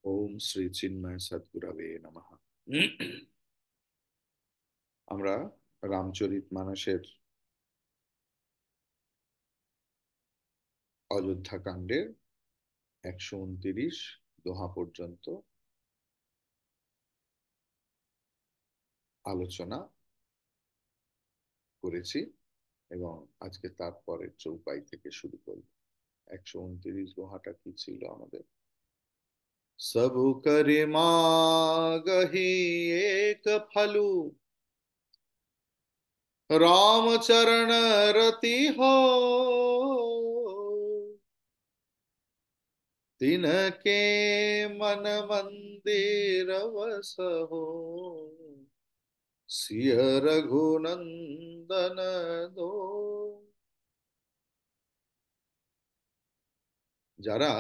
ওম শ্রী চিন্ময় সদ্গুরবে নমঃ। আমরা রামচরিতমানসের অযোধ্যা কাণ্ডের 129 দোহা পর্যন্ত আলোচনা করেছি এবং আজকে তারপরের চৌপাই থেকে শুরু করব। 129 দোহাটা কি ছিল আমাদের? সবু করে মাগহি এক ফলু, রামচরণ রতি হো, तिनके मन मंदिर वसहु, सिय रघुनंदन दो। যারা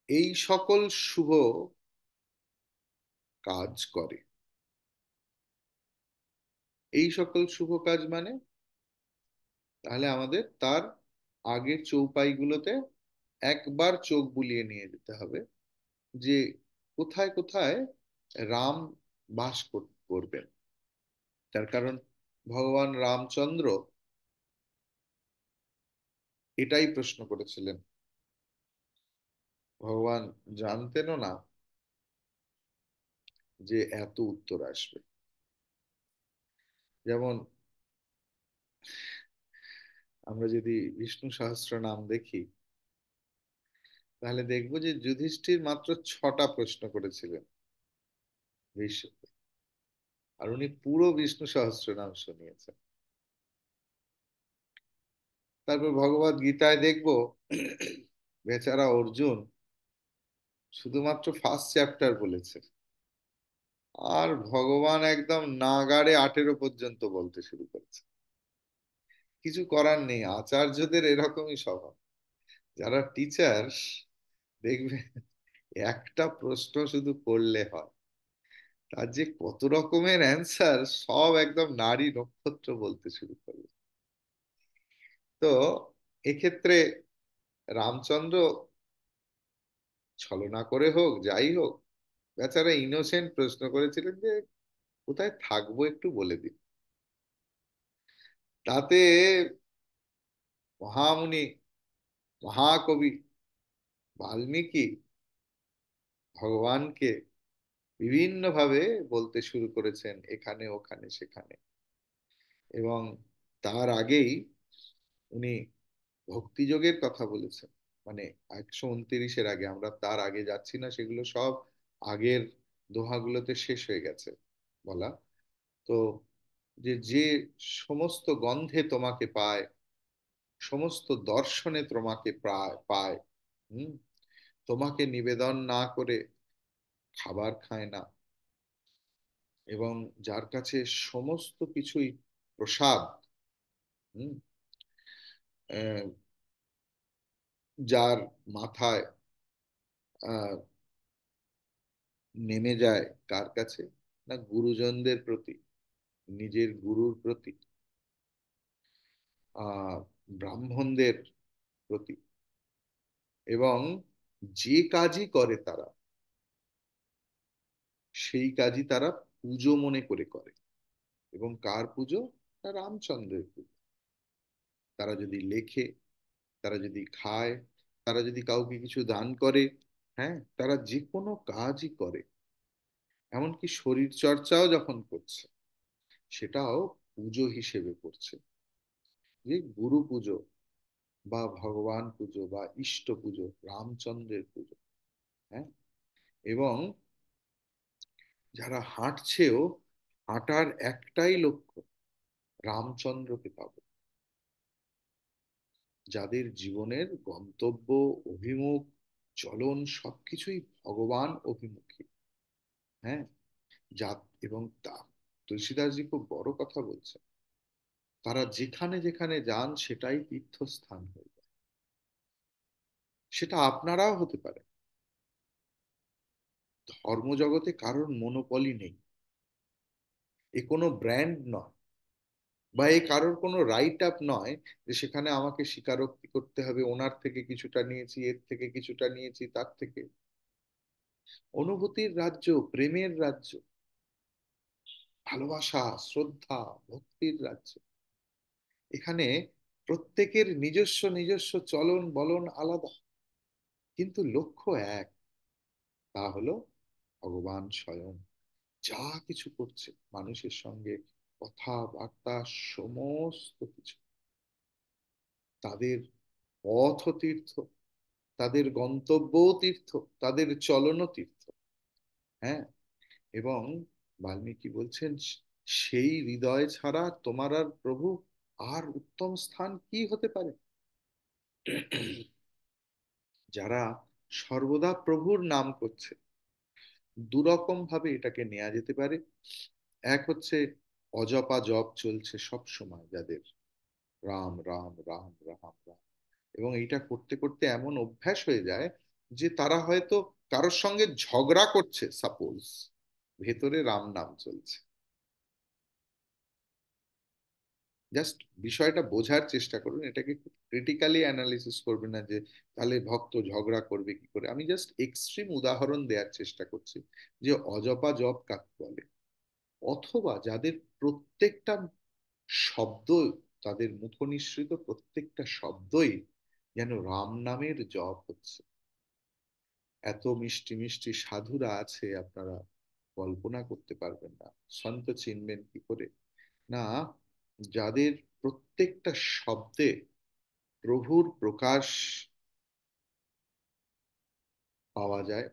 এই সকল শুভ কাজ করে, এই সকল শুভ কাজ মানে তাহলে আমাদের তার আগের চৌপাইগুলোতে একবার চোখ বুলিয়ে নিয়ে যেতে হবে যে কোথায় কোথায় রাম বাস করবেন। তার কারণ ভগবান রামচন্দ্র এটাই প্রশ্ন করেছিলেন। ভগবান জানতেনও না যে এত উত্তর আসবে। যেমন আমরা যদি বিষ্ণু সহস্র নাম দেখি তাহলে দেখবো যে যুধিষ্ঠির মাত্র 6টা প্রশ্ন করেছিলেন বিষ্ণু, আর উনি পুরো বিষ্ণু সহস্র নাম শুনিয়েছেন। তারপর ভগবত গীতায় দেখবো বেচারা অর্জুন শুধুমাত্র ফার্স্ট চ্যাপ্টার বলেছে, আর ভগবান একদম নাগাড়ে 18 পর্যন্ত বলতে শুরু করেছে। কিছু করার নেই, আচার্যদের এরকমই স্বভাব। যারা টিচার দেখবে একটা প্রশ্ন শুধু করলে হয়, তার যে কত রকমের অ্যান্সার সব একদম নারী নক্ষত্র বলতে শুরু করবে। তো এক্ষেত্রে রামচন্দ্র ছলনা করে হোক যাই হোক, বেচারা ইনোসেন্ট প্রশ্ন করেছিলেন যে কোথায় থাকবো একটু বলে দিন। তাতে মহামুনি, মহাকবি বাল্মীকি ভগবানকে বিভিন্ন ভাবে বলতে শুরু করেছেন এখানে ওখানে সেখানে। এবং তার আগেই উনি ভক্তিযোগের কথা বলেছেন। মানে 129-এর আগে, আমরা তার আগে যাচ্ছি না, সেগুলো সব আগের দোহাগুলোতে শেষ হয়ে গেছে বলা। তো যে যে সমস্ত গন্ধে তোমাকে পায়, সমস্ত দর্শনে তোমাকে প্রায় পায়, হুম, তোমাকে নিবেদন না করে খাবার খায় না, এবং যার কাছে সমস্ত কিছুই প্রসাদ, হুম, আহ, যার মাথায় আহ নেমে যায় কার কাছে? না গুরুজনদের প্রতি, নিজের গুরুর প্রতি, আহ ব্রাহ্মণদের প্রতি। এবং যে কাজই করে তারা, সেই কাজই তারা পুজো মনে করে করে। এবং কার পুজো? না রামচন্দ্রের পুজো। তারা যদি লেখে, তারা যদি খায়, তারা যদি কাউকে কিছু দান করে, হ্যাঁ, তারা যে কোনো কাজই করে, এমনকি শরীর চর্চাও যখন করছে সেটাও পুজো হিসেবে করছে। যে গুরু পুজো বা ভগবান পুজো বা ইষ্ট পুজো, রামচন্দ্রের পুজো। হ্যাঁ, এবং যারা হাঁটছেও, হাঁটার একটাই লক্ষ্য, রামচন্দ্রকে পাবো। যাদের জীবনের গন্তব্য, অভিমুখ, চলন সবকিছুই ভগবান অভিমুখী। হ্যাঁ, যা এবং তা তুলসীদাসজি খুব বড় কথা বলছেন, তারা যেখানে যেখানে যান সেটাই তীর্থস্থান হয়ে যায়। সেটা আপনারাও হতে পারে। ধর্মজগতে কারোর মনোপলি নেই, এ কোনো ব্র্যান্ড নয়, বা এই কারোর কোনো রাইট আপ নয় যে সেখানে আমাকে স্বীকারোক্তি করতে হবে ওনার থেকে কিছুটা নিয়েছি, এর থেকে কিছুটা নিয়েছি, তার থেকে। অনুভূতির রাজ্য, প্রেমের রাজ্য, ভালোবাসা, শ্রদ্ধা, ভক্তির রাজ্য। এখানে প্রত্যেকের নিজস্ব নিজস্ব চলন বলন আলাদা, কিন্তু লক্ষ্য এক, তা হলো ভগবান স্বয়ং যা কিছু করছে মানুষের সঙ্গে, কথাবার্তা, সমস্ত কিছু, তাদের পথ তীর্থ, তাদের গন্তব্য তীর্থ, তাদের চলন তীর্থ। হ্যাঁ, এবং বাল্মীকি বলছেন, সেই হৃদয় ছাড়া তোমার আর প্রভু আর উত্তম স্থান কি হতে পারে? যারা সর্বদা প্রভুর নাম করছে, দুরকম ভাবে এটাকে নেওয়া যেতে পারে। এক হচ্ছে অজপা জপ চলছে সব সময় যাদের, রাম রাম রাম রাম রাম, এবং এটা করতে করতে এমন অভ্যাস হয়ে যায় যে তারা হয়তো কারোর সঙ্গে ঝগড়া করছে, সাপোজ, ভেতরে রাম নাম চলছে। জাস্ট বিষয়টা বোঝার চেষ্টা করুন, এটাকে খুব ক্রিটিক্যালি অ্যানালিসিস করবেন না যে তাহলে ভক্ত ঝগড়া করবে কি করে। আমি জাস্ট এক্সট্রিম উদাহরণ দেওয়ার চেষ্টা করছি যে অজপা জপ কাকে বলে, অথবা যাদের প্রত্যেকটা শব্দ, তাদের মুখনিসৃত প্রত্যেকটা শব্দই যেন রাম নামের জপ হচ্ছে। এত মিষ্টি মিষ্টি সাধুরা আছে, আপনারা কল্পনা করতে পারবেন না। সন্ত চিনবেন কি করে না, যাদের প্রত্যেকটা শব্দে প্রভুর প্রকাশ পাওয়া যায়।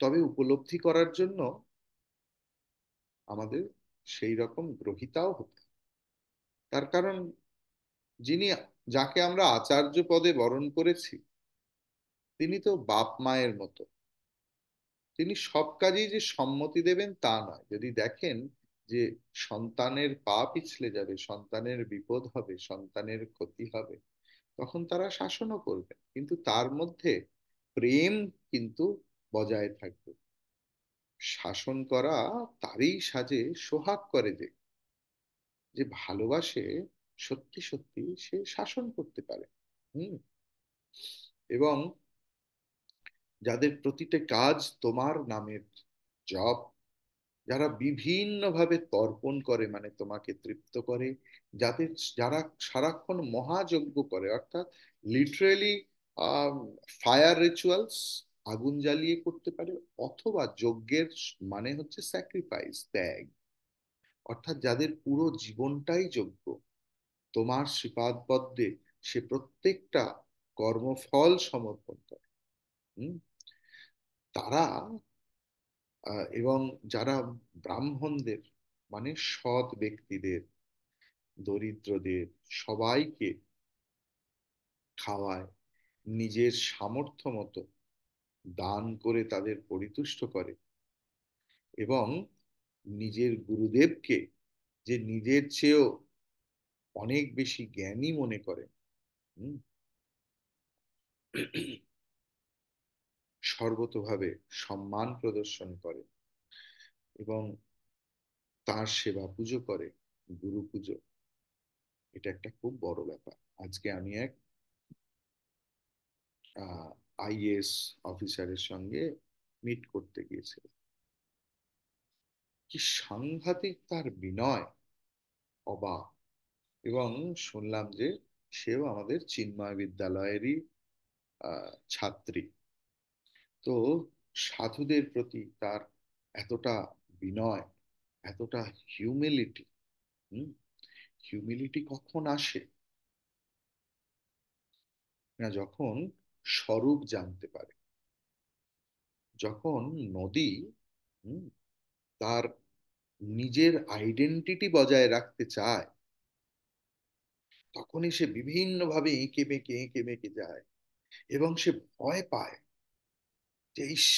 তবে উপলব্ধি করার জন্য আমাদের সেই রকম গ্রহিতাও হতে হবে। তার কারণ, যিনি, যাকে আমরা আচার্য পদে বরণ করেছি, তিনি তো বাপ মায়ের মতো। তিনি সব কাজেই যে সম্মতি দেবেন তা নয়। যদি দেখেন যে সন্তানের পা পিছলে যাবে, সন্তানের বিপদ হবে, সন্তানের ক্ষতি হবে, তখন তারা শাসনও করবে, কিন্তু তার মধ্যে প্রেম কিন্তু বজায় থাকবে। শাসন করা তারই সাজে সোহাগ করে, যে যে ভালোবাসে, সত্যি সত্যি সে শাসন করতে পারে। হুম। এবং যাদের প্রতিটা কাজ তোমার নামের জপ, যারা বিভিন্নভাবে তর্পণ করে, মানে তোমাকে তৃপ্ত করে, যাদের, যারা সারাক্ষণ মহাযজ্ঞ করে, অর্থাৎ লিটারেলি ফায়ার রিচুয়ালস, আগুন জ্বালিয়ে করতে পারে, অথবা যজ্ঞের মানে হচ্ছে স্যাক্রিফাইস, ত্যাগ, অর্থাৎ যাদের পুরো জীবনটাই যজ্ঞ, তোমার শ্রীপাদ পদ্মে সে প্রত্যেকটা কর্মফল সমর্পণ করে। হুম? তারা, এবং যারা ব্রাহ্মণদের, মানে সৎ ব্যক্তিদের, দরিদ্রদের, সবাইকে খাওয়ায়, নিজের সামর্থ্য মতো দান করে তাদের পরিতুষ্ট করে, এবং নিজের গুরুদেবকে যে নিজের চেয়েও অনেক বেশি জ্ঞানী মনে করে, হুম, সর্বতোভাবে সম্মান প্রদর্শন করে, এবং তার সেবা পুজো করে, গুরু পুজো, এটা একটা খুব বড় ব্যাপার। আজকে আমি এক আইএএস অফিসারের সঙ্গে মিট করতে গিয়েছিলাম। কি সাংঘাতিক তার বিনয়, অবাক। এবং শুনলাম যে সেও আমাদের চিন্ময় বিদ্যালয়েরই ছাত্রী। তো সাধুদের প্রতি তার এতটা বিনয়, এতটা হিউমিলিটি। হুম, হিউমিলিটি কখন আসে না, যখন স্বরূপ জানতে পারে। যখন নদী, হুম, তার নিজের আইডেন্টিটি বজায় রাখতে চায়, তখনই সে বিভিন্নভাবে এঁকে বেঁকে যায়, এবং সে ভয় পায় যে ইস,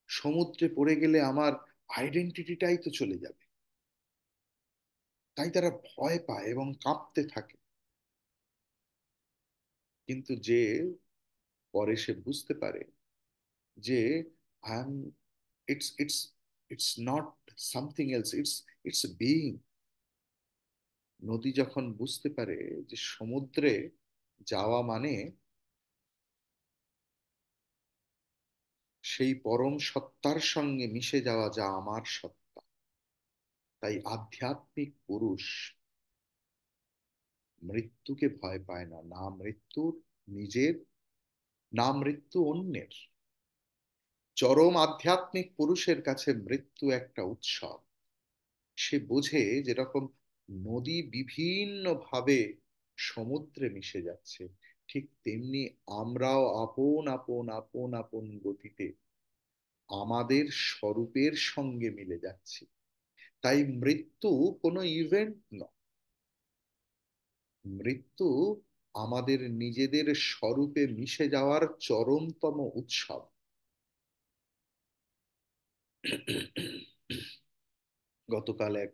সমুদ্রে পড়ে গেলে আমার আইডেন্টিটিটাই তো চলে যাবে। তাই তারা ভয় পায় এবং কাঁপতে থাকে। কিন্তু যে পরে সে বুঝতে পারে যে I am, it's it's not something else, it's being. নদী যখন বুঝতে পারে যে সমুদ্রে যাওয়া মানে সেই পরম সত্তার সঙ্গে মিশে যাওয়া যা আমার সত্তা। তাই আধ্যাত্মিক পুরুষ মৃত্যুকে ভয় পায় না, না মৃত্যুর নিজের, না মৃত্যু অন্যের। চরম আধ্যাত্মিক পুরুষের কাছে মৃত্যু একটা উৎসব। সে বোঝে যেরকম নদী বিভিন্ন ভাবে সমুদ্রে মিশে যাচ্ছে, ঠিক তেমনি আমরাও আপন আপন আপন আপন গতিতে আমাদের স্বরূপের সঙ্গে মিলে যাচ্ছি। তাই মৃত্যু কোনো ইভেন্ট নয়, মৃত্যু আমাদের নিজেদের স্বরূপে মিশে যাওয়ার চরমতম উৎসব। গতকাল এক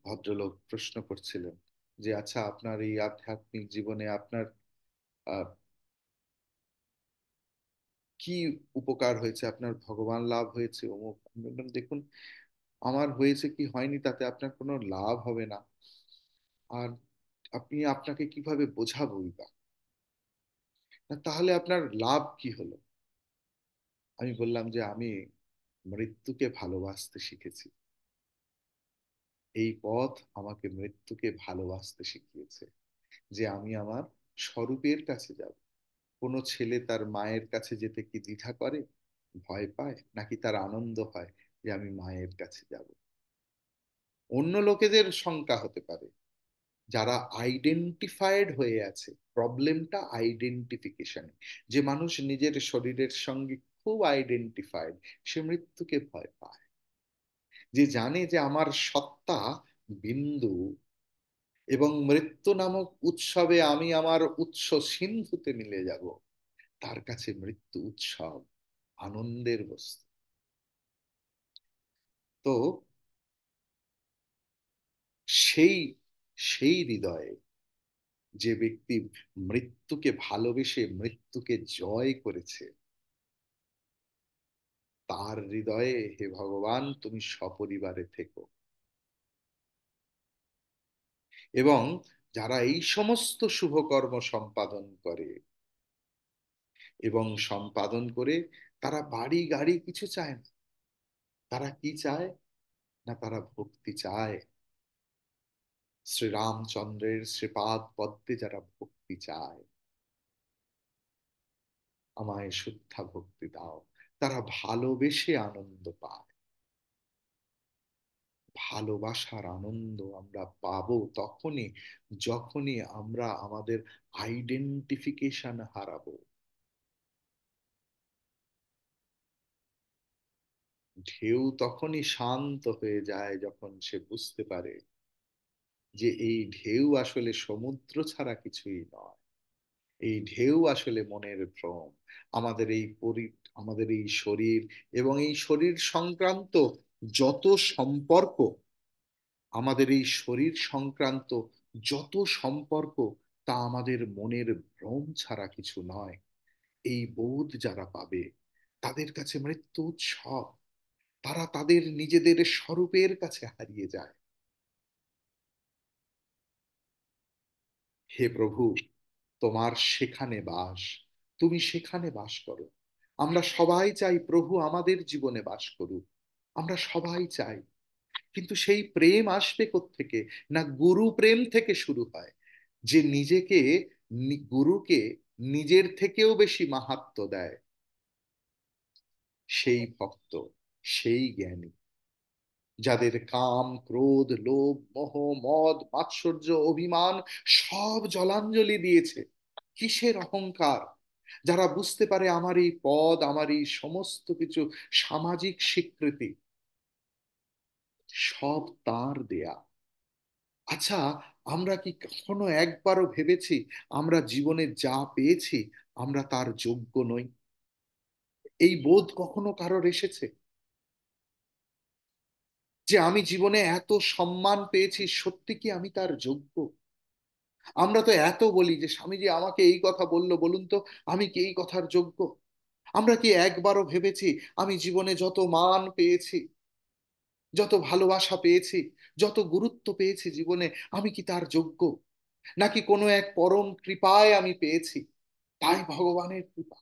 ভদ্রলোক প্রশ্ন করছিলেন যে আচ্ছা, আপনার এই আধ্যাত্মিক জীবনে আপনার আহ, কি উপকার হয়েছে, আপনার ভগবান লাভ হয়েছে অমুক। আমি বললাম, দেখুন, আমার হয়েছে কি হয়নি তাতে আপনার কোনো লাভ হবে না। আর আপনি, আপনাকে কিভাবে বোঝাবোই বা, না তাহলে আপনার লাভ কি হলো? আমি বললাম যে আমি মৃত্যুকে ভালোবাসতে শিখেছি। এই পথ আমাকে মৃত্যুকে ভালোবাসতে শিখিয়েছে, যে আমি আমার স্বরূপের কাছে যাব। কোনো ছেলে তার মায়ের কাছে যেতে কি দ্বিধা করে, ভয় পায়, নাকি তার আনন্দ হয় যে আমি মায়ের কাছে যাব? অন্য লোকেদের শঙ্কা হতে পারে, যারা আইডেন্টিফাইড হয়ে আছে। প্রবলেমটা আইডেন্টিফিকেশন। যে মানুষ নিজের শরীরের সঙ্গে খুব আইডেন্টিফাইড, সে মৃত্যুকে ভয় পায়। যে জানে যে আমার সত্তা বিন্দু, এবং মৃত্যু নামক উৎসবে আমি আমার উৎস সিন্ধুতে মিলে যাব, তার কাছে মৃত্যু উৎসব, আনন্দের বস্তু। তো সেই সেই হৃদয়ে যে ব্যক্তি মৃত্যুকে ভালোবেসে মৃত্যুকে জয় করেছে, তার হৃদয়ে, হে ভগবান তুমি সপরিবারে থেকো। এবং যারা এই সমস্ত শুভকর্ম সম্পাদন করে এবং সম্পাদন করে, তারা বাড়ি গাড়ি কিছু চায় না। তারা কি চায়? না, তারা ভক্তি চায়। শ্রীরামচন্দ্রের শ্রীপাদ পদ্মে যারা ভক্তি চায়, আমায় শুদ্ধা ভক্তি দাও, তারা ভালোবেসে আনন্দ পায়। ভালোবাসার আনন্দ আমরা পাবো তখনই, যখনই আমরা আমাদের আইডেন্টিফিকেশন হারাবো। ঢেউ তখনই শান্ত হয়ে যায় যখন সে বুঝতে পারে যে এই ঢেউ আসলে সমুদ্র ছাড়া কিছুই নয়। এই ঢেউ আসলে মনের ভ্রম। আমাদের এই আমাদের এই শরীর এবং এই শরীর সংক্রান্ত যত সম্পর্ক, আমাদের এই শরীর সংক্রান্ত যত সম্পর্ক, তা আমাদের মনের ভ্রম ছাড়া কিছু নয়। এই বোধ যারা পাবে, তাদের কাছে মৃত্যু উৎসব। তারা তাদের নিজেদের স্বরূপের কাছে হারিয়ে যায়। হে প্রভু, তোমার সেখানে বাস, তুমি সেখানে বাস করো। আমরা সবাই চাই প্রভু আমাদের জীবনে বাস করুক। আমরা সবাই চাই। কিন্তু সেই প্রেম আসবে কোত্থেকে? না, গুরু প্রেম থেকে শুরু হয়। যে নিজেকে, গুরুকে নিজের থেকেও বেশি মাহাত্ম্য দেয়, সেই ভক্ত, সেই জ্ঞানী। যাদের কাম, ক্রোধ, লোভ, মোহ, মদ, মাৎসর্য, অভিমান সব জলাঞ্জলি দিয়েছে, কিসের অহংকার? যারা বুঝতে পারে আমার এই পদ, আমার এই সমস্ত কিছু সামাজিক স্বীকৃতি সব তার দেয়া। আচ্ছা, আমরা কি কখনো একবারও ভেবেছি আমরা জীবনে যা পেয়েছি আমরা তার যোগ্য নই? এই বোধ কখনো কারোর এসেছে যে আমি জীবনে এত সম্মান পেয়েছি, সত্যি কি আমি তার যোগ্য? আমরা তো এত বলি যে স্বামীজি আমাকে এই কথা বললো, বলুন তো আমি কি এই কথার যোগ্য? আমরা কি একবারও ভেবেছি আমি জীবনে যত মান পেয়েছি, যত ভালোবাসা পেয়েছি, যত গুরুত্ব পেয়েছি জীবনে, আমি কি তার যোগ্য? নাকি কোনো এক পরম কৃপায় আমি পেয়েছি, তাই ভগবানের কৃপা?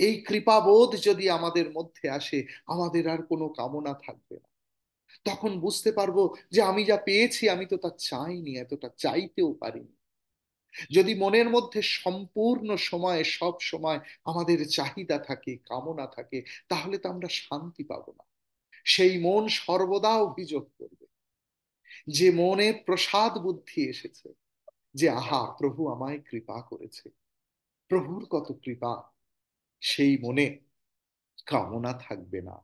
এই কৃপাবোধ যদি আমাদের মধ্যে আসে, আমাদের আর কোনো কামনা থাকবে না। তখন বুঝতে পারবো যে আমি যা পেয়েছি আমি তো তা চাইনি, এতটা চাইতেও পারিনি। যদি মনের মধ্যে সম্পূর্ণ সময়, সব সময় আমাদের চাহিদা থাকে, কামনা থাকে, তাহলে তো আমরা শান্তি পাবো না। সেই মন সর্বদা অভিযোগ করবে। যে মনে প্রসাদ বুদ্ধি এসেছে, যে আহা প্রভু আমায় কৃপা করেছে, প্রভুর কত কৃপা, সেই মনে কামনা থাকবে না,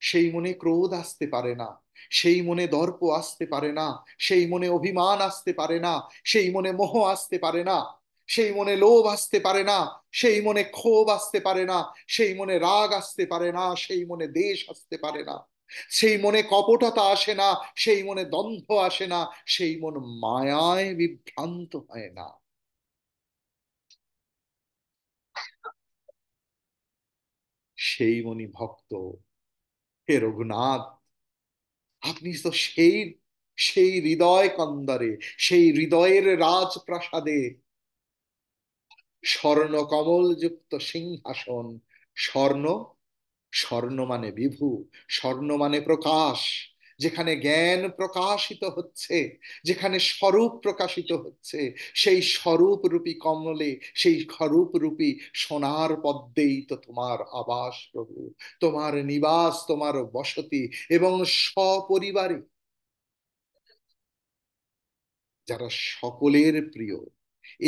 সেই মনে ক্রোধ আসতে পারে না, সেই মনে দর্প আসতে পারে না, সেই মনে অভিমান আসতে পারে না, সেই মনে মোহ আসতে পারে না, সেই মনে লোভ আসতে পারে না, সেই মনে ক্ষোভ আসতে পারে না, সেই মনে রাগ আসতে পারে না, সেই মনে দ্বেষ আসতে পারে না, সেই মনে কপটতা আসে না, সেই মনে দ্বন্দ্ব আসে না, সেই মন মায়ায় বিভ্রান্ত হয় না। সেই মনি ভক্ত। হে রঘুনাথ, আপনি তো সেই সেই হৃদয় কন্দরে, সেই হৃদয়ের রাজপ্রাসাদে স্বর্ণ কমল যুক্ত সিংহাসন। স্বর্ণ, স্বর্ণ মানে বিভু, স্বর্ণ মানে প্রকাশ, যেখানে জ্ঞান প্রকাশিত হচ্ছে, যেখানে স্বরূপ প্রকাশিত হচ্ছে, সেই স্বরূপ রূপী কমলে, সেই স্বরূপ রূপী সোনার পদ্মেই তো তোমার আবাস প্রভু, তোমার নিবাস, তোমার বসতি। এবং সপরিবারে যারা সকলের প্রিয়,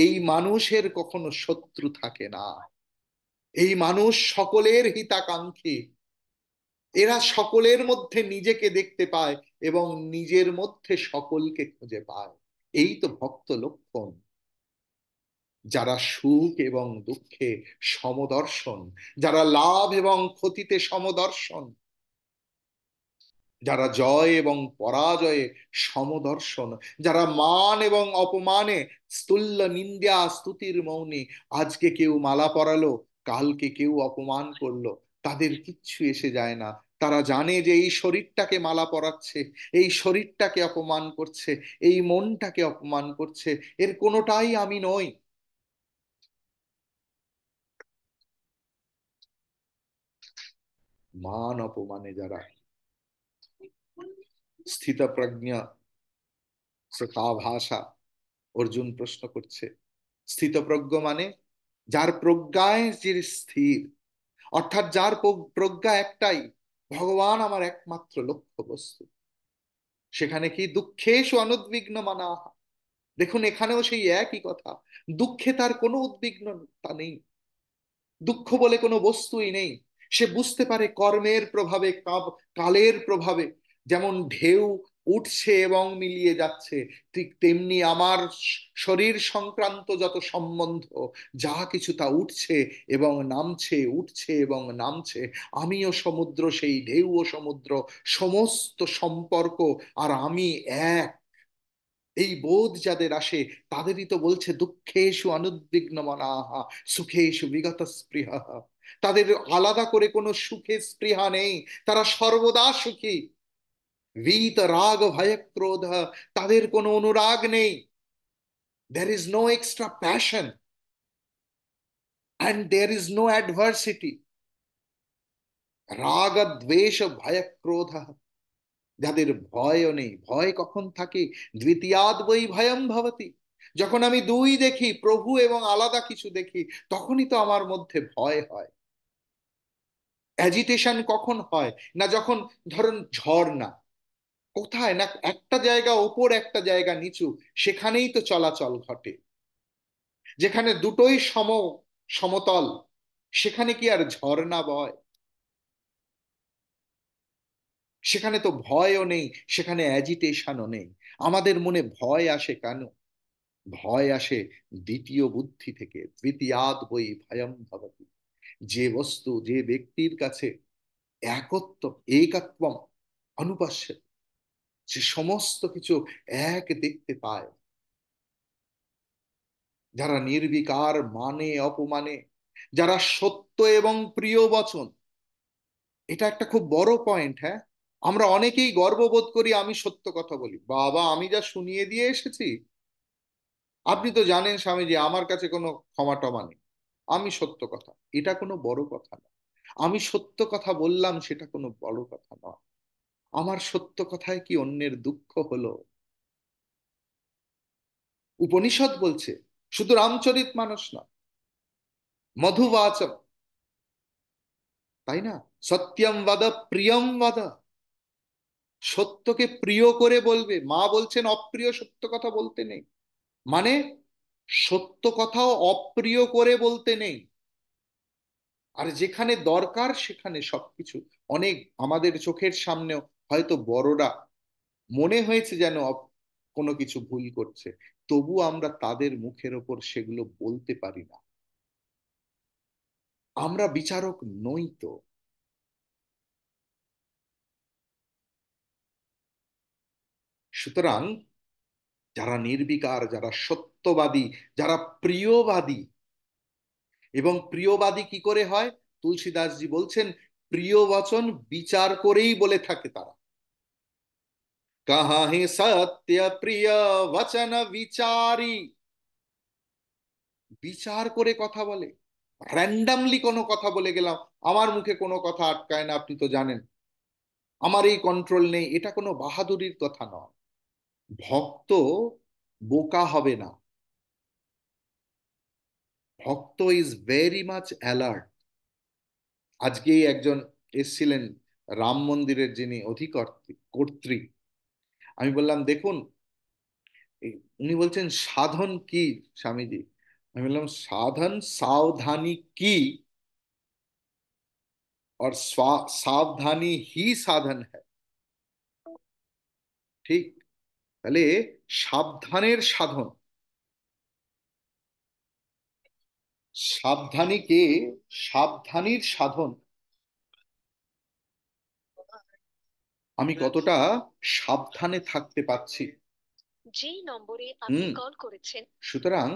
এই মানুষের কখনো শত্রু থাকে না, এই মানুষ সকলের হিতাকাঙ্ক্ষী, এরা সকলের মধ্যে নিজেকে দেখতে পায় এবং নিজের মধ্যে সকলকে খুঁজে পায়। এই তো ভক্ত লক্ষণ। যারা সুখ এবং দুঃখে সমদর্শন, যারা লাভ এবং ক্ষতিতে সমদর্শন, যারা জয় এবং পরাজয়ে সমদর্শন, যারা মান এবং অপমানে স্তুল্য নিন্দা স্তুতির মৌনে, আজকে কেউ মালা পরালো, কালকে কেউ অপমান করলো, তাদের কিচ্ছু এসে যায় না। তারা জানে যে এই শরীরটাকে মালা পরাচ্ছে, এই শরীরটাকে অপমান করছে, এই মনটাকে অপমান করছে, এর কোনোটাই আমি নই। মান অপমানে যারা স্থিতপ্রজ্ঞ কা ভাষা, অর্জুন প্রশ্ন করছে। স্থিতপ্রজ্ঞ মানে যার প্রজ্ঞায় যে স্থির, অর্থাৎ যার প্রজ্ঞা একটাই, ভগবান আমার একমাত্র লক্ষ্য বস্তু। সেখানে কি দুঃখেষু অনুদ্বিগ্ন মানা। দেখুন এখানেও সেই একই কথা, দুঃখে তার কোনো উদ্বিগ্নতা নেই, দুঃখ বলে কোনো বস্তুই নেই। সে বুঝতে পারে কর্মের প্রভাবে, কালের প্রভাবে যেমন ঢেউ উঠছে এবং মিলিয়ে যাচ্ছে, ঠিক তেমনি আমার শরীর সংক্রান্ত যত সম্বন্ধ, যা কিছু তা উঠছে এবং নামছে, উঠছে এবং নামছে। আমিও সমুদ্র, সেই ঢেউ ও সমুদ্র, সমস্ত সম্পর্ক আর আমি এক। এই বোধ যাদের আসে, তাদেরই তো বলছে দুঃখেষু অনুদ্বিগ্ন মনাহা, সুখেষু বিগত স্পৃহা। তাদের আলাদা করে কোনো সুখে স্পৃহা নেই, তারা সর্বদা সুখী। ভীত রাগ ভয় ক্রোধ, তাদের কোনো অনুরাগ নেই। There is no extra passion and there is no adversity. রাগ দ্বেষ ভয় ক্রোধ, যাদের ভয়ও নেই। ভয় কখন থাকে? দ্বিতীয়াদ বৈ ভয়ম ভবতি। যখন আমি দুই দেখি, প্রভু এবং আলাদা কিছু দেখি, তখনই তো আমার মধ্যে ভয় হয়। অ্যাজিটেশন কখন হয়? না যখন ধরুন ঝড়, কোথায় না একটা জায়গা ওপর একটা জায়গা নিচু, সেখানেই তো চলাচল ঘটে। যেখানে দুটোই সমতল, সেখানে কি আর ঝর্ণা বয়? সেখানে তো ভয়ও নেই, সেখানে অ্যাজিটেশনও নেই। আমাদের মনে ভয় আসে কেন? ভয় আসে দ্বিতীয় বুদ্ধি থেকে। তৃতীয়াদ বই ভয়ম ভবতি। যে বস্তু, যে ব্যক্তির কাছে একত্ব, একত্বম অনুপাস্য, সে সমস্ত কিছু এক দেখতে পায়। যারা নির্বিকার মানে অপমানে, যারা সত্য এবং প্রিয় বচন, এটা একটা খুব বড় পয়েন্ট। হ্যাঁ, আমরা অনেকেই গর্ববোধ করি আমি সত্য কথা বলি, বাবা আমি যা শুনিয়ে দিয়ে এসেছি। আপনি তো জানেন স্বামীজি, আমার কাছে কোনো ক্ষমা টমা নেই। আমি সত্য কথা, এটা কোনো বড় কথা না। আমি সত্য কথা বললাম, সেটা কোনো বড় কথা নয়। আমার সত্য কথায় কি অন্যের দুঃখ হলো? উপনিষদ বলছে, শুধু রামচরিত মানস না, মধুবাচম, তাই না? সত্যম বদ প্রিয়ম বদ, সত্যকে প্রিয় করে বলবে। মা বলছেন অপ্রিয় সত্য কথা বলতে নেই, মানে সত্য কথাও অপ্রিয় করে বলতে নেই। আর যেখানে দরকার সেখানে সবকিছু, অনেক আমাদের চোখের সামনেও হয়তো বড়রা মনে হয়েছে যেন কোনো কিছু ভুল করছে, তবু আমরা তাদের মুখের ওপর সেগুলো বলতে পারি না। আমরা বিচারক নই তো। সুতরাং যারা নির্বিকার, যারা সত্যবাদী, যারা প্রিয়বাদী, এবং প্রিয়বাদী কি করে হয়? তুলসীদাসজি বলছেন, প্রিয় বচন বিচার করেই বলে থাকে তারা। কাহা হে সত্য প্রিয় বচন বিচারি, বিচার করে কথা বলে। র্যান্ডামলি কোনো কথা বলে গেলাম, আমার মুখে কোনো কথা আটকায় না, আপনি তো জানেন, আমার এই কন্ট্রোল নেই, এটা কোনো বাহাদুরির কথা নয়। ভক্ত বোকা হবে না, ভক্ত ইজ ভেরি মাচ অ্যালার্ট। আজকেই একজন এসছিলেন, রাম মন্দিরের যিনি অধিকর্ত্রী কর্ত্রী, আমি বললাম দেখুন, উনি বলছেন সাধন কি স্বামীজি? আমি বললাম সাধন সাवधानी की और सावधानी ही साधन है। ঠিক, তাহলে সাবধানের সাধন, সাবধানীকে, সাবধানীর সাধন, আমি কতটা সাবধানে থাকতে পাচ্ছি। যেই নম্বরে আপনি কল করেছেন, সুতরাং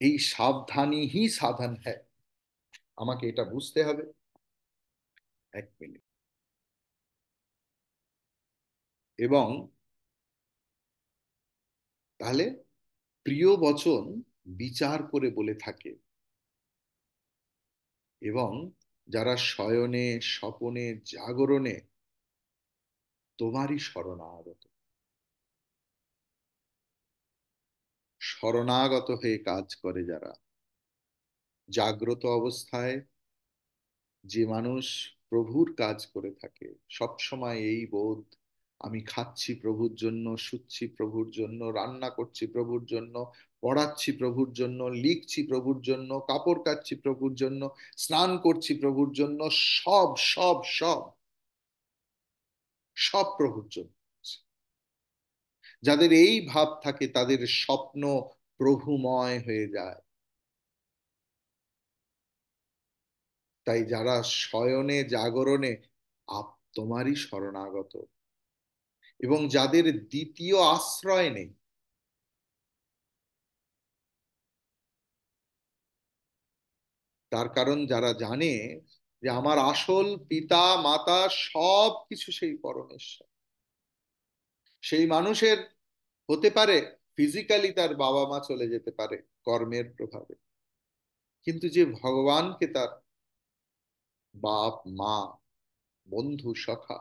এই সাবধানী হি সাধন হ্যায়, আমাকে এটা বুঝতে হবে। এক মিনিট। এবং তাহলে প্রিয় বচন বিচার করে বলে থাকে, এবং যারা শয়নে স্বপনে জাগরণে তোমারই শরণাগত, শরণাগত হয়ে কাজ করে যারা, জাগ্রত অবস্থায় যে মানুষ প্রভুর কাজ করে থাকে, সব সময় এই বোধ, আমি খাচ্ছি প্রভুর জন্য, শুচ্ছি প্রভুর জন্য, রান্না করছি প্রভুর জন্য, পড়াচ্ছি প্রভুর জন্য, লিখছি প্রভুর জন্য, কাপড় কাচ্ছি প্রভুর জন্য, স্নান করছি প্রভুর জন্য, সব সব সব সব প্রভুর জন্য। যাদের এই ভাব থাকে তাদের স্বপ্ন প্রভুময় হয়ে যায়। তাই যারা শয়নে জাগরণে আপ তোমারই শরণাগত, এবং যাদের দ্বিতীয় আশ্রয় নেই, তার কারণ যারা জানে যে আমার আসল পিতা মাতা সব কিছু সেই পরমেশ্বর, সেই মানুষের হতে পারে ফিজিক্যালি তার বাবা মা চলে যেতে পারে কর্মের প্রভাবে, কিন্তু যে ভগবানকে তার বাপ মা বন্ধু সখা,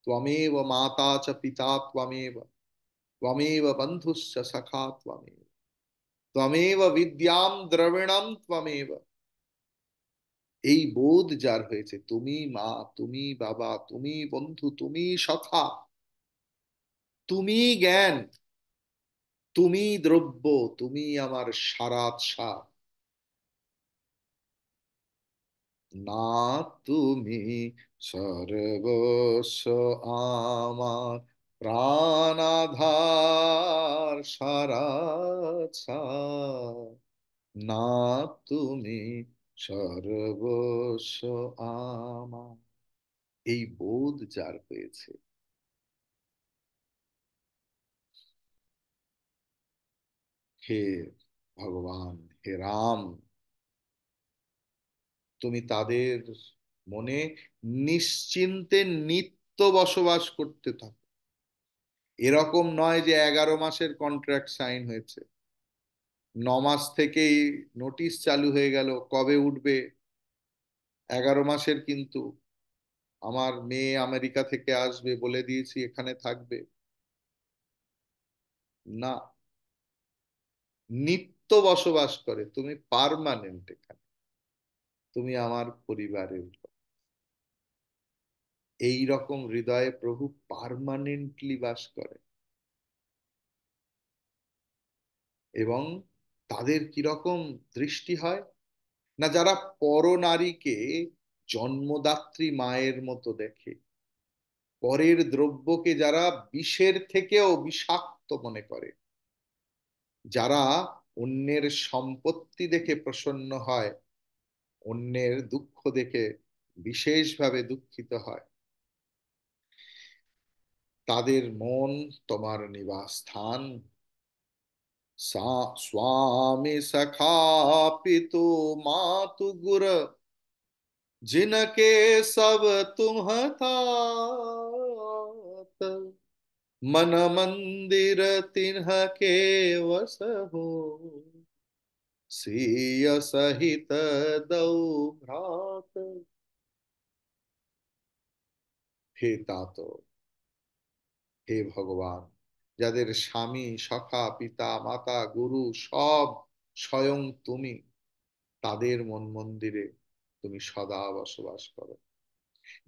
ত্বমেব মাতা চ পিতা ত্বমেব, ত্বমেব বন্ধুশ্চ সখা ত্বমেব, ত্বমেব বিদ্যাম দ্রবিণম ত্বমেব, এই বোধ যার হয়েছে, তুমি মা, তুমি বাবা, তুমি বন্ধু, তুমি সখা, তুমি জ্ঞান, তুমি দ্রব্য, তুমি আমার সারাৎসা, না তুমি সর্বস্ব আমার প্রাণাধার সারাৎসা, না তুমি সর্বস্ব আমার, এই বোধ যার হয়েছে, হে ভগবান, হে রাম, তুমি তাদের মনে নিশ্চিন্তে নিত্য বসবাস করতে থাকো। এরকম নয় যে 11 মাসের কন্ট্রাক্ট সাইন হয়েছে, 9 মাস থেকেই নোটিশ চালু হয়ে গেল কবে উঠবে। 11 মাসের কিন্তু। আমার মেয়ে আমেরিকা থেকে আসবে, বলে দিয়েছি এখানে থাকবে। না, নিত্য বসবাস করে, তুমি পার্মানেন্ট এখানে, তুমি আমার পরিবারের লোক। এই রকম হৃদয়ে প্রভু পার্মানেন্টলি বাস করে। এবং তাদের কিরকম দৃষ্টি হয়, না যারা পরনারীকে জন্মদাত্রী মায়ের মতো দেখে, পরের দ্রব্যকে যারা বিষের থেকেও বিষাক্ত মনে করে, যারা অন্যের সম্পত্তি দেখে প্রসন্ন হয়, অন্যের দুঃখ দেখে বিশেষভাবে দুঃখিত হয়, তাদের মন তোমার নিবাসস্থান। स्वामी सखा पितु मातु गुर जिनके सब तुम तात, मन मंदिर तिन्ह के वसहु, सिय सहित दौ भ्रात। হে তাত, হে ভগবান, যাদের স্বামী সখা পিতা মাতা গুরু সব স্বয়ং তুমি, তাদের মন মন্দিরে তুমি সদা বসবাস করো।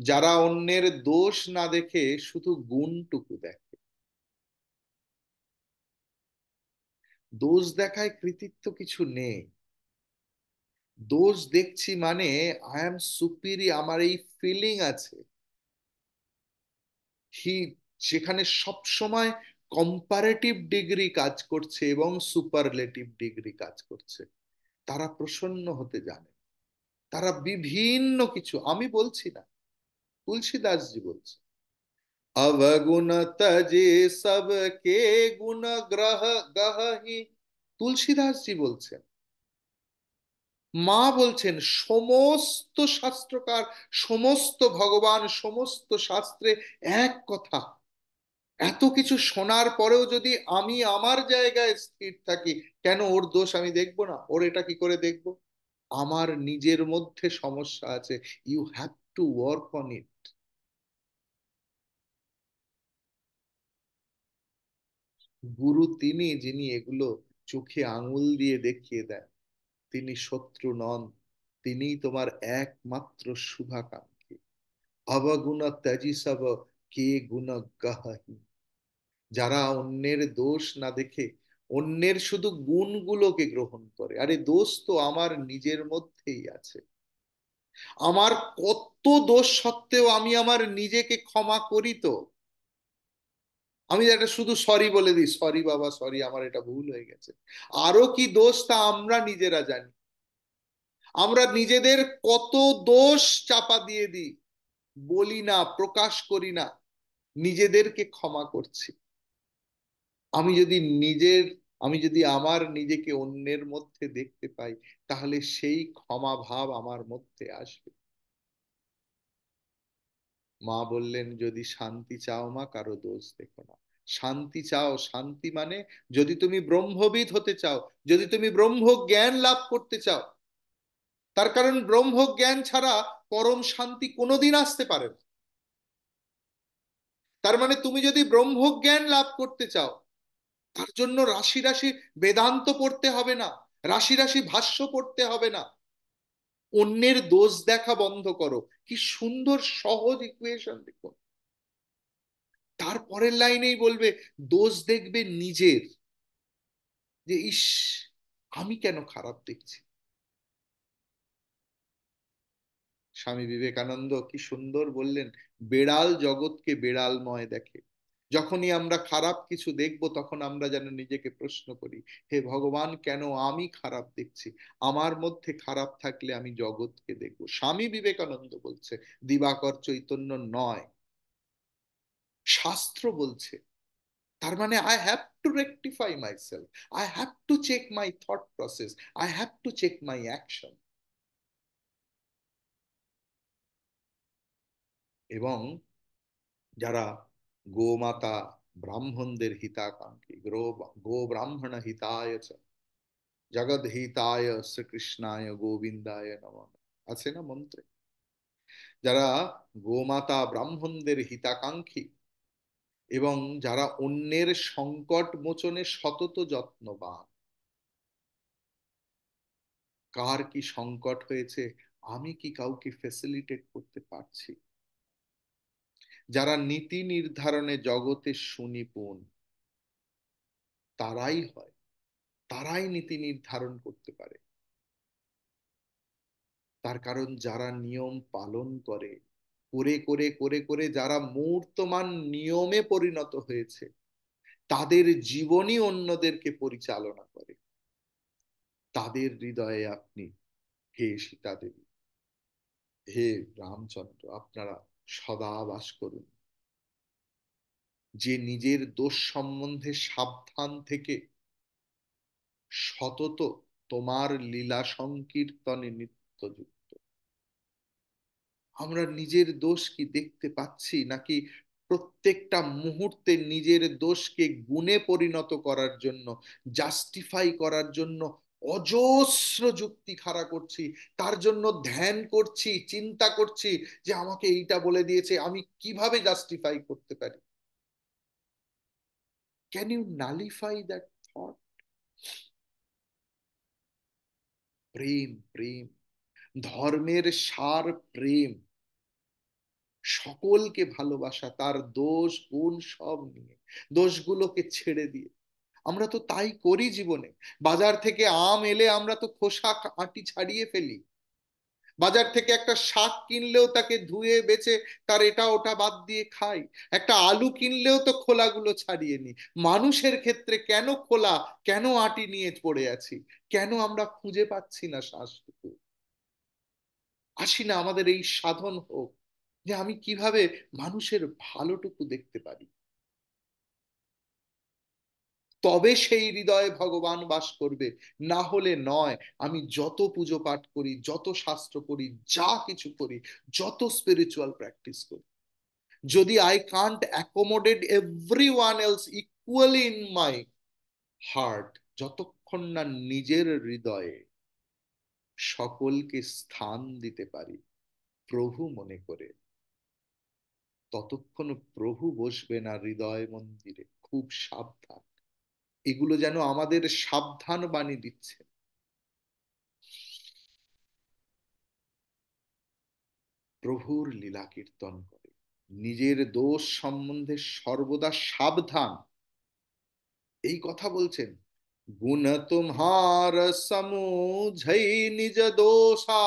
যারা অন্যের দোষ না দেখে শুধু গুণটুকু দেখে, দোষ দেখায় কৃতিত্ব কিছু নেই। দোষ দেখছি মানে আই এম সুপিরি, আমার এই ফিলিং আছে। হি, যেখানে সব সময় কম্পারেটিভ ডিগ্রি কাজ করছে এবং সুপারলেটিভ ডিগ্রি কাজ করছে, তারা প্রসন্ন হতে জানে। তারা বিভিন্ন কিছু, আমি বলছি না, তুলসীদাসজি বলছে, अवगुण तजे सबके गुण ग्रह गहहि। তুলসীদাসজি বলছেন, মা বলছেন, সমস্ত শাস্ত্রকার, সমস্ত ভগবান, সমস্ত শাস্ত্রে এক কথা। এত কিছু শোনার পরেও যদি আমি আমার জায়গায় স্থির থাকি, কেন ওর দোষ আমি দেখবো না? ওর এটা কি করে দেখবো? আমার নিজের মধ্যে সমস্যা আছে, you have to work on it. গুরু তিনি, যিনি এগুলো চোখে আঙুল দিয়ে দেখিয়ে দেন। তিনি শত্রু নন, তিনিই তোমার একমাত্র শুভাকাঙ্ক্ষী। অবগুণ ত্যাজি সব কে গুণ গাহি। যারা অন্যের দোষ না দেখে অন্যের শুধু গুণগুলোকে গ্রহণ করে, আরে দোষ তো আমার নিজের মধ্যেই আছে। আমার কত দোষ সত্ত্বেও আমি আমার নিজেকে ক্ষমা করি তো। আমি একটা শুধু সরি বলে দিই, সরি বাবা, সরি, আমার এটা ভুল হয়ে গেছে। আরো কি দোষ তা আমরা নিজেরা জানি। আমরা নিজেদের কত দোষ চাপা দিয়ে দিই, বলি না, প্রকাশ করি না, নিজেদেরকে ক্ষমা করছি। আমি যদি নিজের, আমি যদি আমার নিজেকে অন্যের মধ্যে দেখতে পাই, তাহলে সেই ক্ষমা ভাব আমার মধ্যে আসবে। মা বললেন, যদি শান্তি চাও মা, কারো দোষ দেখো না। শান্তি চাও, শান্তি মানে যদি তুমি ব্রহ্মবিদ হতে চাও, যদি তুমি ব্রহ্ম জ্ঞান লাভ করতে চাও, তার কারণ ব্রহ্ম জ্ঞান ছাড়া পরম শান্তি কোনোদিন আসতে পারে না। তার মানে তুমি যদি ব্রহ্মজ্ঞান লাভ করতে চাও, তার জন্য রাশি রাশি বেদান্ত পড়তে হবে না, রাশি রাশি ভাষ্য পড়তে হবে না। অন্যের দোষ দেখা বন্ধ করো। কি সুন্দর সহজ ইকুয়েশন দেখো। তারপরের লাইনেই বলবে, দোষ দেখবে নিজের, যে ইস, আমি কেন খারাপ দেখছি। স্বামী বিবেকানন্দ কি সুন্দর বললেন, বেড়াল জগৎকে বেড়ালময় দেখে। যখনই আমরা খারাপ কিছু দেখব, তখন আমরা যেন নিজেকে প্রশ্ন করি, হে ভগবান, কেন আমি খারাপ দেখছি? আমার মধ্যে খারাপ থাকলে আমি জগৎকে দেখব। স্বামী বিবেকানন্দ বলছে, দিবাকর চৈতন্য নয়, শাস্ত্র বলছে। তার মানে I have to rectify myself, I have to check my thought process, I have to check my action. এবং যারা গোমাতা, ব্রাহ্মণদের হিতাকাঙ্ক্ষী, গো ব্রাহ্মণ হিতায় চ, জগদ্ধিতায় শ্রীকৃষ্ণায় গোবিন্দায় নমঃ, আছে না মন্ত্রে? যারা গোমাতা ব্রাহ্মণদের হিতাকাঙ্ক্ষী এবং যারা অন্যের সংকট মোচনে সতত যত্নবান। কার কি সংকট হয়েছে, আমি কি কাউকে ফেসিলিটেট করতে পারছি? যারা নীতি নির্ধারণে জগতে সুনিপুণ, তারাই হয়, তারাই নীতি নির্ধারণ করতে পারে। তার কারণ যারা নিয়ম পালন করে, করে করে করে করে যারা মূর্তমান নিয়মে পরিণত হয়েছে, তাদের জীবনই অন্যদেরকে পরিচালনা করে। তাদের হৃদয়ে আপনি, হে সীতা দেবী, হে রামচন্দ্র, আপনারা সদা বাস করুন। যে নিজের দোষ সম্বন্ধে সাবধান থেকে সতত তোমার লীলা সংকীর্তনে নিত্যযুক্ত। আমরা নিজের দোষ কি দেখতে পাচ্ছি, নাকি প্রত্যেকটা মুহূর্তে নিজের দোষকে গুণে পরিণত করার জন্য, জাস্টিফাই করার জন্য অজস্র যুক্তি খাড়া করছি, তার জন্য ধ্যান করছি, চিন্তা করছি যে আমাকে এইটা বলে দিয়েছে, আমি কিভাবে জাস্টিফাই করতে পারি? Can you nullify that thought? প্রেম, প্রেম, ধর্মের সার প্রেম। সকলকে ভালোবাসা, তার দোষ গুণ সব নিয়ে, দোষগুলোকে ছেড়ে দিয়ে। আমরা তো তাই করি জীবনে। বাজার থেকে আম এলে আমরা তো খোসা আটি ছাড়িয়ে ফেলি। বাজার থেকে একটা শাক কিনলেও তাকে ধুয়ে বেছে তার এটা ওটা বাদ দিয়ে খাই। একটা আলু কিনলেও তো খোলাগুলো ছাড়িয়ে নি। মানুষের ক্ষেত্রে কেন খোলা, কেন আটি নিয়ে পড়ে আছি? কেন আমরা খুঁজে পাচ্ছি না শ্বাসটুকু? আসি না, আমাদের এই সাধন হোক যে আমি কিভাবে মানুষের ভালোটুকু দেখতে পারি। তবে সেই হৃদয়ে ভগবান বাস করবে, না হলে নয়। আমি যত পুজো পাঠ করি, যত শাস্ত্র করি, যা কিছু করি, যত স্পিরিচুয়াল প্র্যাকটিস করি, যদি I can't accommodate every one else equally in my heart, যতক্ষণ না নিজের হৃদয়ে সকলকে স্থান দিতে পারি প্রভু মনে করে, ততক্ষণ প্রভু বসবে না হৃদয় মন্দিরে। খুব সাবধান। এগুলো যেন আমাদের সাবধান বাণী দিচ্ছে। প্রভুর লীলা কীর্তন করে, নিজের দোষ সম্বন্ধে সর্বদা সাবধান, এই কথা বলছেন। গুণ তোমার সমুঝই নিজ দোষা,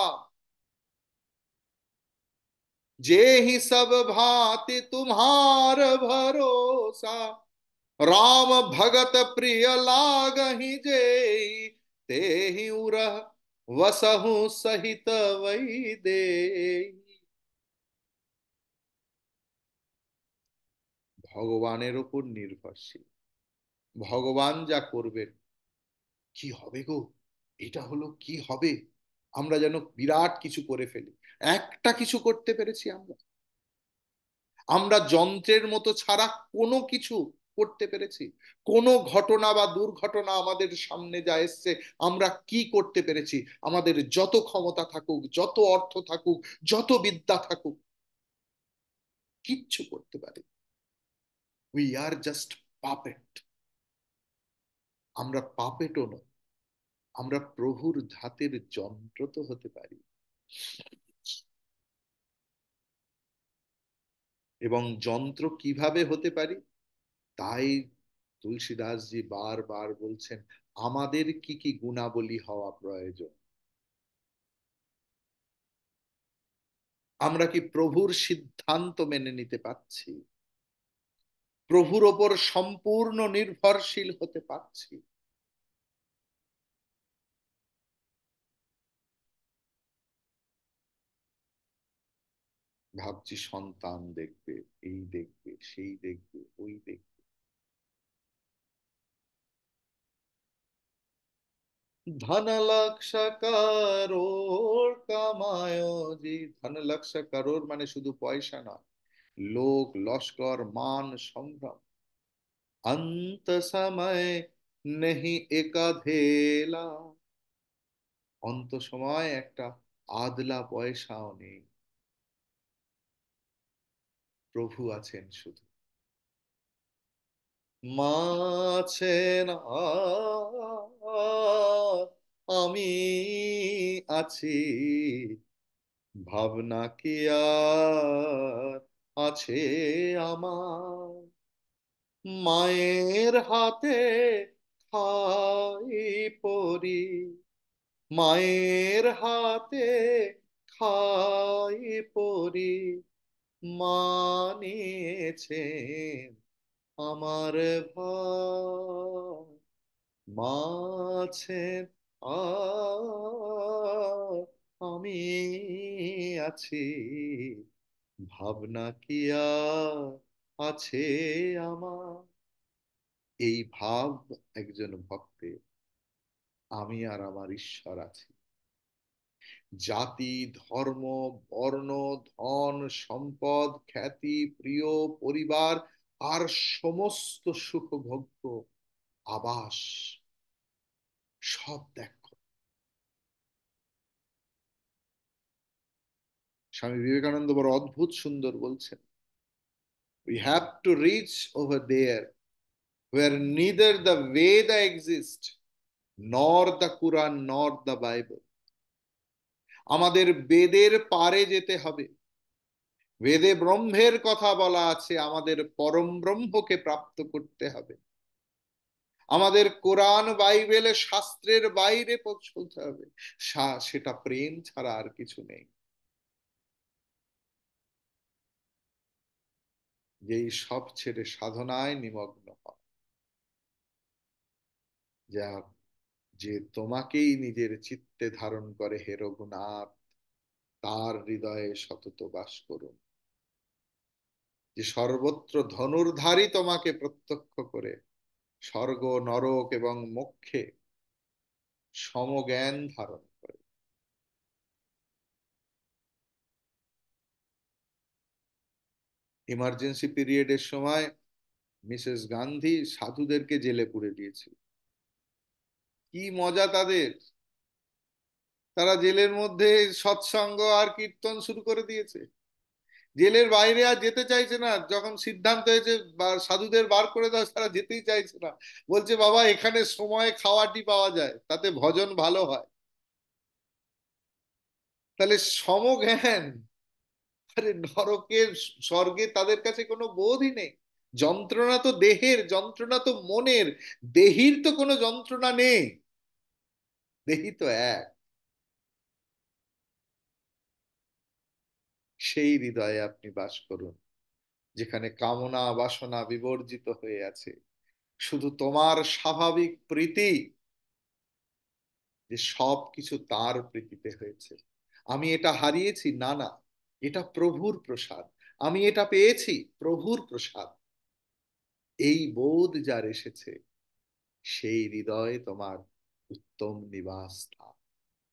जे ही सब भांति तुम्हार भरोसा, राम भगत प्रिय लागहि जेई, ते ही उरह वसहु सहित वही दे। ভগবানের ওপর নির্ভরশীল। ভগবান যা করবেন, কি হবে গো, এটা হলো কি হবে, আমরা যেন বিরাট কিছু করে ফেলি। একটা কিছু করতে পেরেছি আমরা? আমরা যন্ত্রের মতো ছাড়া কোনো কিছু করতে পেরেছি? কোনো ঘটনা বা দুর্ঘটনা আমাদের সামনে যা এসছে, আমরা কি করতে পেরেছি? আমাদের যত ক্ষমতা থাকুক, যত অর্থ থাকুক, যত বিদ্যা থাকুক, কিচ্ছু করতে পারি? We are just puppet. আমরা পাপেটও নয়, আমরা প্রভুর ধাতের যন্ত্র তো হতে পারি। এবং যন্ত্র কিভাবে হতে পারি, তাই তুলসীদাসজি বারবার বলছেন আমাদের কি কি গুণাবলী হওয়া প্রয়োজন। আমরা কি প্রভুর সিদ্ধান্ত মেনে নিতে পারছি? প্রভুর ওপর সম্পূর্ণ নির্ভরশীল হতে পারছি? ভাবছি সন্তান দেখবে, এই দেখবে, সেই দেখবে, ওই দেখবে। धन लक्ष करोड़ कमायो जी। ধন লক্ষ করোড় মানে শুধু পয়সা নয়, লোক লস্কর মান সম্ভ্রম, अंत समय नहीं एक अधेला। অন্ত সময় একটা আদলা পয়সাও নেই, প্রভু আছেন শুধু। মাছেন আমি আছি, ভাবনা কি আর আছে আমার, মায়ের হাতে খাই পরি, মায়ের হাতে খাই পরি, মানিয়েছেন আমার ভাই, মাছের আ আমি আছি, ভাবনা কি আর আছে আমার। এই ভাব একজন ভক্তের, আমি আর আমার ঈশ্বর আছি। জাতি, ধর্ম, বর্ণ, ধন, সম্পদ, খ্যাতি, প্রিয়, পরিবার আর সমস্ত সুখভোগ্য আবাস সব ত্যাগ করো। স্বামী বিবেকানন্দ বড় অদ্ভুত সুন্দর বলছেন, we have to reach over there where neither the Veda exists nor the Quran nor the Bible. আমাদের বেদের পারে যেতে হবে। বেদে ব্রহ্মের কথা বলা আছে, আমাদের পরম ব্রহ্মকে প্রাপ্ত করতে হবে। আমাদের কোরআন বাইবেলে শাস্ত্রের বাইরে পৌঁছতে হবে। সেটা প্রেম ছাড়া আর কিছু নেই। যেই সব ছেড়ে সাধনায় নিমগ্ন হয়, যা যে তোমাকেই নিজের চিত্তে ধারণ করে হে রঘুনাথ, তার হৃদয়ে সতত বাস করুন। যে সর্বত্র ধনুর্ধারী তোমাকে প্রত্যক্ষ করে স্বর্গ, নরক এবং মোক্ষে সমজ্ঞান ধারণ করে। ইমার্জেন্সি পিরিয়ডের সময় মিসেস গান্ধী সাধুদেরকে জেলে পুরে দিয়েছিল। কি মজা তাদের! তারা জেলের মধ্যে সৎসঙ্গ আর কীর্তন শুরু করে দিয়েছে। জেলের বাইরে আর যেতে চাইছে না। যখন সিদ্ধান্ত হয়েছে সাধুদের বার করে দাও, তারা যেতেই চাইছে না। বলছে বাবা এখানে সময় খাওয়াটি পাওয়া যায়, তাতে ভজন ভালো হয়। তাহলে সমজ্ঞান! আরে নরকের স্বর্গে তাদের কাছে কোনো বোধই নেই। যন্ত্রণা তো দেহের, যন্ত্রণা তো মনের, দেহির তো কোনো যন্ত্রণা নেই। দেহি তো এক। সেই হৃদয়ে আপনি বাস করুন, যেখানে কামনা বাসনা বিবর্জিত হয়ে আছে। শুধু তোমার স্বাভাবিক প্রীতি, যে সব কিছু তার প্রীতিতে হয়েছে। আমি এটা হারিয়েছি, না না, এটা প্রভুর প্রসাদ। আমি এটা পেয়েছি, প্রভুর প্রসাদ। এই বোধ যার এসেছে, সেই হৃদয় তোমার উত্তম নিবাস স্থান।